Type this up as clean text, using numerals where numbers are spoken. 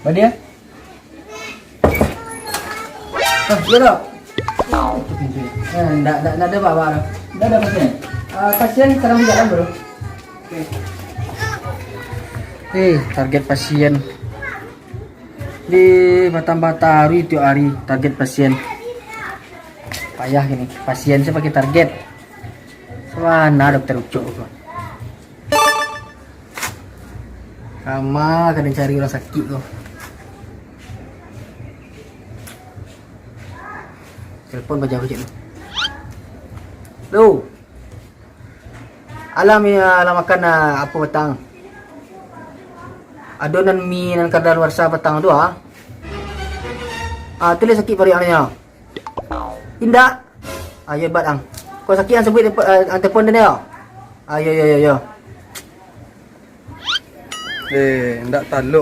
Mana dia? Oh, iya dok. Nggak ada apa-apa dok. Nggak ada pasien. Pasien sekarang di dalam bro. Oke. Target pasien di Batam-Bataru itu hari target pasien. Payah gini. Pasien saya pakai target. Mana dokter Ucok? Kama kadang cari orang sakit kok. Telepon baca aku cik lu. Lu. Alam ya alam makan apa petang? Adonan mie dan kadaluarsa petang tu ah. Tulis sakit pari anaknya. Indak. Ya bat ang. Kau sakit ang sebut telefon dia. Ya. Ndak taluk.